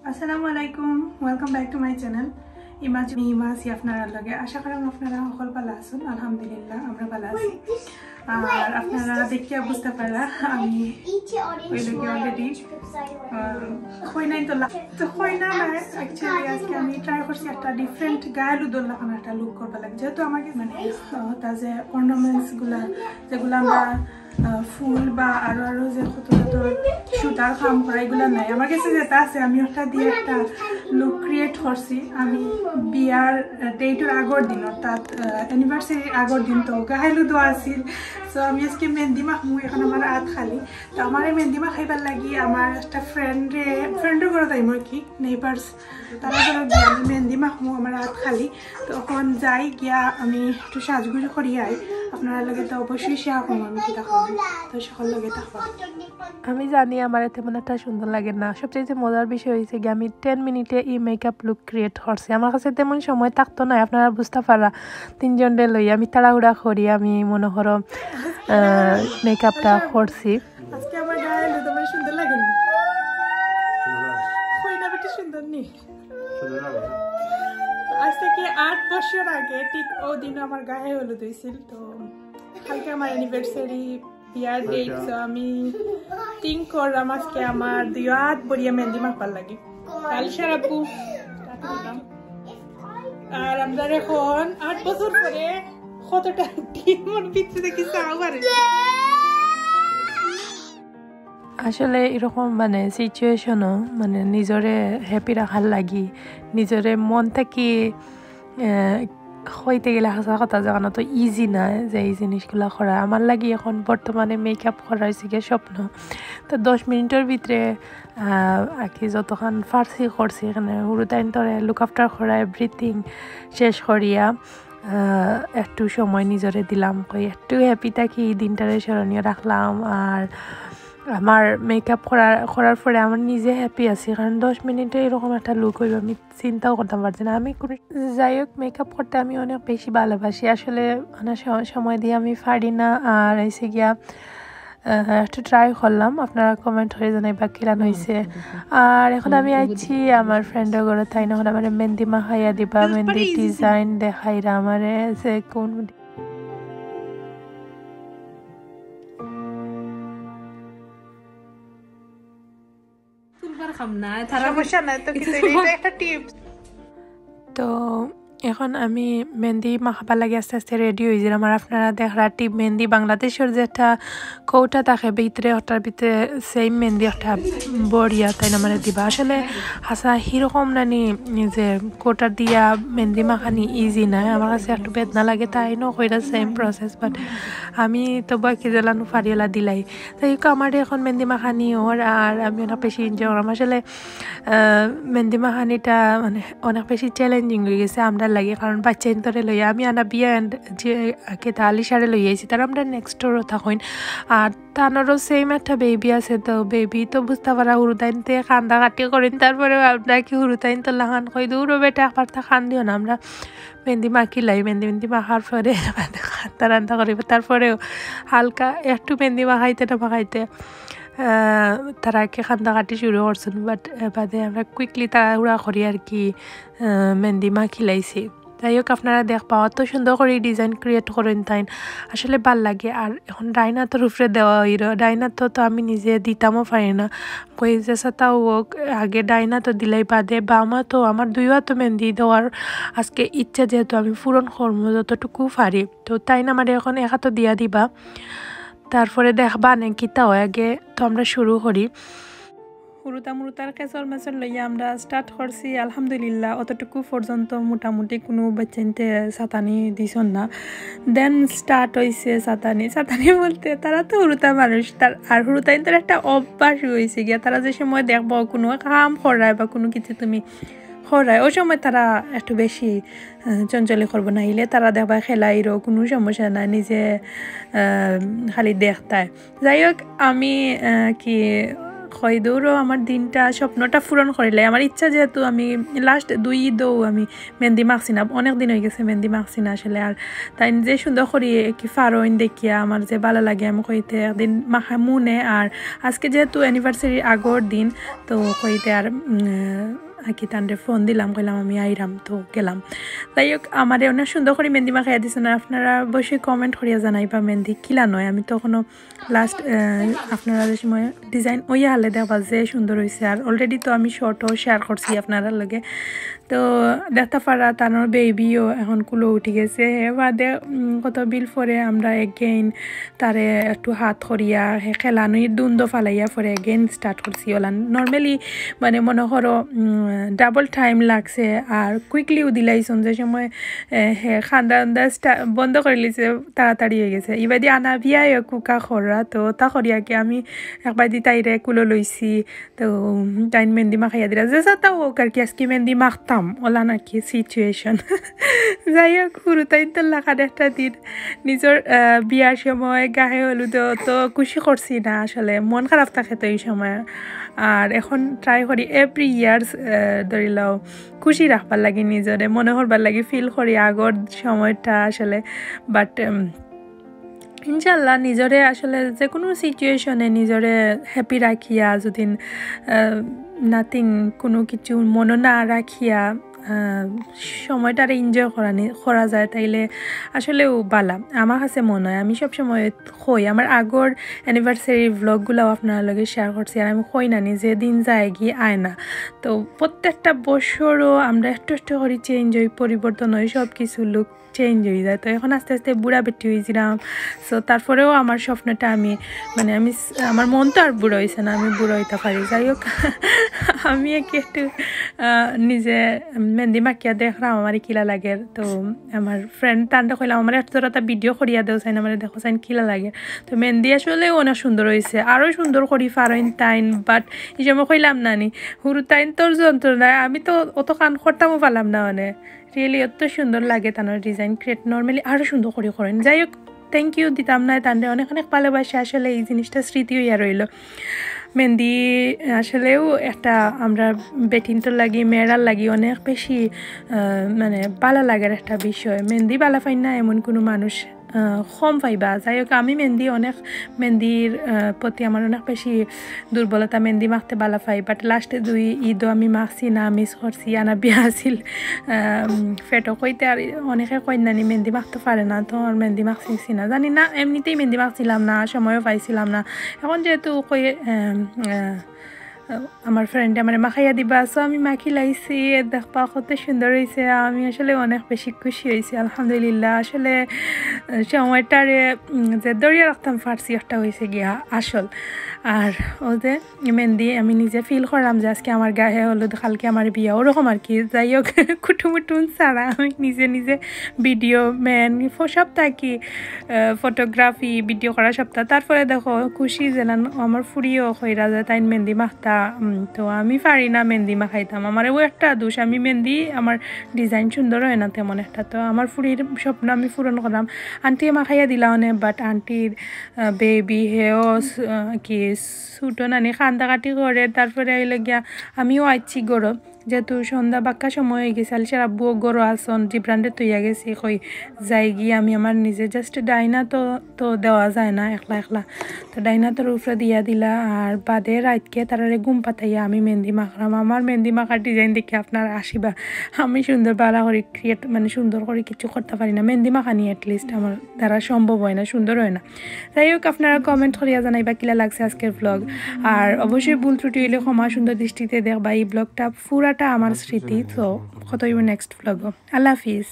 আসসালামু আলাইকুম, welcome back to my channel. ইমা আছি আপনার লগে। আশা করি আপনারা সকল ভালো আছেন। আলহামদুলিল্লাহ আমরা ভালো আছি। আর আপনারা দেখিয়া বুঝতে পারা আমি ওই লগে অলরেডি আজকে আমি ট্রাই করছি একটা ডিফারেন্ট গায়ের উদল লাগানো একটা লুক করবা লাগে। যেহেতু আমাকে মানে যে অর্নামেন্টস গুলা যেগুলো আমরা ফুল বা আরো যে কত কত সুতার কাম করা এগুলো নাই আমার কাছে যেটা আছে আমি ওটা দিয়ে একটা লুক ক্রিয়েট করছি। আমি বিয়ার ডেটের আগর দিন অর্থাৎ অ্যানিভার্সারির আগর দিন তো গাহাইলু দেওয়া আছিল। সো আমি আজকে মেহেন্দি মাখমু। এখন আমার হাত খালি তো আমার এই মেহেন্দি মাখাইবার লাগি আমার একটা ফ্রেন্ডের ঘরে যাইম আর কি, নেইবার্স তারা ঘরে গিয়ে আমি মেহেন্দি মাখমু। আমার হাত খালি তো এখন যাই গিয়া আমি একটু সাজগুজো করি আই। আপনারা লগে তো অবশ্যই শেয়ার করবো আমি কি দেখাবো, তো সকল লগে থাকবো। আমি জানি আমার তেমন একটা সুন্দর লাগে না। সবচেয়ে মজার বিষয় হয়েছে কি আমি 10 মিনিটে এই মেকআপ লুক ক্রিয়েট করছি। আমার কাছে তেমন সময় থাকতো না, আপনারা বুঝতে পারা। তিনজনরে লই আমি তাড়াহুড়া করি আমি মনে করো মেকআপটা করছি। আজকে আমার গায়ে তোমার সুন্দর লাগে না? সুন্দর নেই। আজ থেকে 8 বছর আগে ঠিক ও দিন আমার গায়ে হলুদ হয়েছিল। তো কালকে আমার অ্যানিভার্সারি বিয়ার ডেট। তো আমি থিঙ্ক করলাম আজকে আমার 2 হাত বড়িয়া মেহেন্দি মাখবার লাগে। আলিশার আপু আর আমরা এখন 8 বছর পরে কতটা টিমর ভিতরে দেখি চাওয়ার আসলে এরকম মানে সিচুয়েশনও মানে নিজরে হ্যাপি রাখার লাগি নিজরে মন থেকে হইতে গেলে হাসা কথা জানা তো ইজি না যে এই জিনিসগুলো করা। আমার লাগি এখন বর্তমানে মেকআপ করা হয়েছে গিয়ে স্বপ্ন। তো 10 মিনিটের ভিতরে আর কি যতক্ষণ ফার্সি করছি এখানে উরুতাইন তরে লুক আফটার করা এভরিথিং শেষ করিয়া একটু সময় নিজরে দিলাম, কই একটু হ্যাপি থাকি এই দিনটারে স্মরণীয় রাখলাম। আর আমার মেকআপ করার পরে আমার নিজে হ্যাপি আছি, কারণ 10 মিনিটে এরকম একটা লুক হইব আমি চিন্তাও করতাম পারছি না। আমি যাই হোক মেকআপ করতে আমি অনেক বেশি ভালোবাসি, আসলে অনেক সময় দিয়ে আমি পারি না। আর এসে গিয়া একটু ট্রাই করলাম, আপনারা কমেন্ট হয়ে জানাইবা কিরান হয়েছে। আর এখন আমি আইছি আমার ফ্রেন্ডের ঘরে, তাই না আমার মেহেন্দি মাখাইয়া দিবা, মেহেন্দি ডিজাইন দেখাইরা আমার যে কোন তো এখন আমি মেহেন্দি মাখাবার লাগে আস্তে আস্তে রেডি হয়ে যালাম। আর আপনারা দেখরা টিপ মেহেন্দি বাংলাদেশের যে একটা কৌটা থাকে ভিতরে ওটার ভিতরে সেম মেহেন্দি একটা বড়িয়া তাই না মানে দিবা। আসলে হাসা হিরকম নানি যে কৌটা দিয়া মেহেন্দি মাখানি ইজি না, আমার কাছে একটু বেদনা লাগে তাই ন কইরা সেম প্রসেস। বাট আমি তো বয়কে জ্বালানো ফারিওলা দিলাই তাই আমার এখন মেহেন্দি মাখানি ওর আর আমি অনেক বেশি এনজয় করলাম। আসলে মেহেন্দি মাখানিটা মানে অনেক বেশি চ্যালেঞ্জিং হয়ে গেছে আমরা লাগে, কারণ বাচ্চা ইন্তরে লইয়া আমি আনা বিয়া যে আগে আলিশারে লই আইছি তার আমরা নেক্সট ডোরও থাকুন। আর তানোরও সেম একটা বেবি আছে, তো বেবি তো বুঝতে পারা হুরুতাইনতে কান্দা কাটি করেন। তারপরে আমরা কি হুরুতাইন তো লাহান কই দূরও বেটা একবার তা খান দিও না, আমরা মেহেন্দি মাখি লাই। মেহেন্দি মাখার পরে খান্তা রান্না করিব, তারপরেও হালকা একটু মেহেন্দি মাখাইতে না মাখাইতে তারা একে কান্দাকাটি শুরু করছেন। বাট বাদে আমরা কুইকলি তাড়াহুড়া করি আর কি মেহেন্দি মাখি লাইছি। যাই হোক আপনারা দেখবা অত সুন্দর করে ডিজাইন ক্রিয়েট করেন তাই আসলে ভাল লাগে। আর এখন ডাইনাতোর উপরে দেওয়া হইল, ডাইনাতো তো আমি নিজে দিতামও পারি না, কই যে তাও হোক আগে ডাইনাতো দিলাই বাদে বা আমার 2 হাতও মেহেন্দি দেওয়ার আজকে ইচ্ছা, যেহেতু আমি পূরণ করবো যতটুকু পারি। তো তাই না আমার এখন 1 হাতও দিয়া দিবা, তারপরে দেখবা নে কিতা হয়। আগে তো আমরা শুরু করি হুরুতার কেসর মেসর লইয়া আমরা স্টার্ট করছি। আলহামদুলিল্লাহ অতটুকু পর্যন্ত মোটামুটি কোনো বাচ্চাইনতে সাতানি দিছন না। দেন স্টার্ট হয়েছে সাতানি বলতে তারা তো হুরুতা মানুষ, আর হুরুতাইনদের একটা অভ্যাস হয়েছে গিয়া তারা যে সময় দেখবো কোনো কাম করায় বা কোনো কিছু তুমি করায় ওই সময় তারা একটু বেশি চঞ্চলি করবো, না হইলে তারা দেখবা খেলাইরও কোনো সমস্যা না, নিজে খালি দেখতায়। যাই হোক আমি কি খয়দৌরও আমার দিনটা স্বপ্নটা পূরণ করিলে আমার ইচ্ছা যেহেতু আমি লাস্ট 2 ঈদও আমি মেহেন্দি মাখছি না অনেক দিন হয়ে গেছে মেহেন্দি মাখছি না আসলে আর তাই যে সুন্দর করি কি ফারোইন দেখিয়া আমার যে ভালো লাগে আমি কইতে একদিন মাখা মনে আর আজকে যেহেতু অ্যানিভার্সারির আগর দিন তো কইতে আর কি তান্ডে ফোন দিলাম কইলাম আমি আইরাম তো গেলাম যাই হোক আমার অনেক সুন্দর করে মেহেন্দি মাখাইয়া দিয়েছেন আপনারা অবশ্যই কমেন্ট করিয়া জানাইবা মেহেন্দি কিলা নয় আমি তখনও লাস্ট আপনারা যে সময় ডিজাইন ওই হালে দেখবা যে সুন্দর হয়েছে আর অলরেডি তো আমি শর্টও শেয়ার করছি আপনারা লগে তো দেখতে পারা তার বেবিও এখন কুলো উঠে গেছে বাদে কত বিল পরে আমরা এগেইন তারে একটু হাত করিয়া খেলানোই দুন্দ ফালাইয়া পরে এগেইন স্টার্ট করছি ওলান নর্মালি মানে মনে করো ডাবল টাইম লাগছে আর কুইকলিও দিলাইছন যে সময় খান্দা বন্ধ করে লিছে তাড়াতাড়ি হয়ে গেছে এবার দিয়ে আনা বিয়ায় কুকা খরা তো তা করিয়াকে আমি একবার দি তাইরে কুলো লইছি তো টাইম মেহেন্দি মাখাইয়া দিলা যে তাও আর কি আজকে মেহেন্দি মাখতাম ওলা নাকি সিচুয়েশন যাই হোক সৰু তাই তো লাগাত একটা দিন নিজের বিয়ার সময় গায়ে হলুদ তো খুশি করছি না আসলে মন খারাপ থাকে তো এই সময় আর এখন ট্রাই করি এভরি ইয়ার্স ধরি লও খুশি রাখবার লাগে নিজরে মনে করবার লাগে ফিল করি আগর সময়টা আসলে বাট ইনশাল্লাহ নিজরে আসলে যে কোনো সিচুয়েশনে নিজরে হ্যাপি রাখিয়া যদি নাথিং কোনো কিছু মনে না রাখিয়া সময়টারে এনজয় করা যায় তাইলে আসলেও বালা আমার কাছে মনে হয় আমি সবসময় কই আমার আগর অ্যানিভার্সারি ভ্লগগুলোও আপনার লগে শেয়ার করছি আর আমি কই না যে দিন যায় গিয়ে আয় না তো প্রত্যেকটা বছরও আমরা একটু একটু করে চেঞ্জ হই পরিবর্তন হয় সব কিছু লুক চেঞ্জ হয়ে যায় তো এখন আস্তে আস্তে বুড়া বেটি হয়েছিলাম সো তারপরেও আমার স্বপ্নটা আমি মানে আমি আমার মন তো আর বুড়ো হয়েছে না আমি বুড়ো হইতে পারি যাই হোক আমি একটু নিজে মেহেন্দি মাখিয়া দেখলাম আমার কিলা লাগে তো আমার ফ্রেন্ড টান্ডা কইলাম আমার একটা ভিডিও করিয়া দেও চাইন আমার দেখো চাইন কিলা লাগে তো মেহেন্দি আসলেও অনেক সুন্দর হয়েছে আরও সুন্দর করি ফারইন তাইন বাট এই সময় কইলাম না নি হুরু তাইন তোর যন্ত্রণায় আমি তো অত কান করতামও পারলাম না মানে রিয়েলি এত সুন্দর লাগে তানোর ডিজাইন ক্রিয়েট নর্মালি আরও সুন্দর করে করেন যাই হোক থ্যাংক ইউ দিতাম না তান্ডে অনেক অনেক ভালোবাসে আসলে এই জিনিসটা স্মৃতি হইয়া রইল মেহেন্দি আসলেও একটা আমরা বেটিনটোর লাগি মেয়েরার লাগি অনেক বেশি মানে ভালো লাগার একটা বিষয় মেহেন্দি ভালো পাই না এমন কোনো মানুষ কম পাইবা যাই হোক আমি মেহেন্দির প্রতি আমার অনেক বেশি দুর্বলতা মেহেন্দি মাখতে ভালো পাই বাট লাস্টে 2 ঈদও আমি মাখছি না মিস করছি আনা বিয়া আছিল ফেটো কইতে আর অনেকে কই নানি মেহেন্দি মাখতে পারে না তো আর মেহেন্দি মাখছি না জানি না এমনিতেই মেহেন্দি মাখছিলাম না সময়ও পাইছিলাম না এখন যেহেতু কই আমার ফ্রেন্ডে আমার মাখাইয়া দিবা সো আমি মাখি লাইছি দেখবা কত সুন্দর হয়েছে আমি আসলে অনেক বেশি খুশি হয়েছি আলহামদুলিল্লাহ আসলে সময়টারে যে দরিয়া রাখতাম পারছি একটা হয়েছে গিয়া আসল আর ও যে মেহেন্দি আমি নিজে ফিল করলাম যে আজকে আমার গায়ে হলুদ কালকে আমার বিয়া ওরকম আর কি যাই হোক কুটুমুটুন ছাড়া আমি নিজে ভিডিও ম্যান সব থাকি ফটোগ্রাফি ভিডিও করা সপ্তাহ তারপরে দেখো খুশি যেন আমার ফুরিও হইরা যায় তাই মেহেন্দি মাখতা তো আমি পারি না মেহেন্দি মাখাইতাম আমার ও একটা দোষ আমি মেহেন্দি আমার ডিজাইন সুন্দর হয় না তেমন একটা তো আমার ফুরির স্বপ্ন আমি পূরণ করলাম আন্টি মাখাইয়া দিলা অনেক বাট আন্টির বেবি হেও কি ছুটো নানি কান্দাকাটি করে তারপরে হইলে গিয়া আমিও আইছি গরো যেহেতু সন্ধ্যা বাক্কা সময় হয়ে গেছে আলিশার আব্বুও গরো আসন জিব্রান্ডে তৈয়া গেছি কই যাই গিয়ে আমি আমার নিজে জাস্ট ডাইনা তো দেওয়া যায় না একলা তো ডাইনা তোর উপরে দিয়া দিলা আর বাদে রাতকে তারারে ঘুম পাতাইয়া আমি মেহেন্দি মাখলাম আমার মেহেন্দি মাখার ডিজাইন দেখে আপনার আসিবা আমি সুন্দর বালা করে ক্রিয়েট মানে সুন্দর করে কিছু করতে পারি না মেহেন্দি মাখানি অ্যাটলিস্ট আমার দ্বারা সম্ভব হয় না সুন্দর হয় না যাই হোক আপনারা কমেন্ট করিয়া জানাইবা কিলা লাগছে আজকের ব্লগ আর অবশ্যই ভুল ত্রুটি হইলে ক্ষমা সুন্দর দৃষ্টিতে দেখবা এই ব্লগটা পুরাটা আমার স্মৃতি তো কত নেক্সট ব্লগ আল্লাহ হাফিজ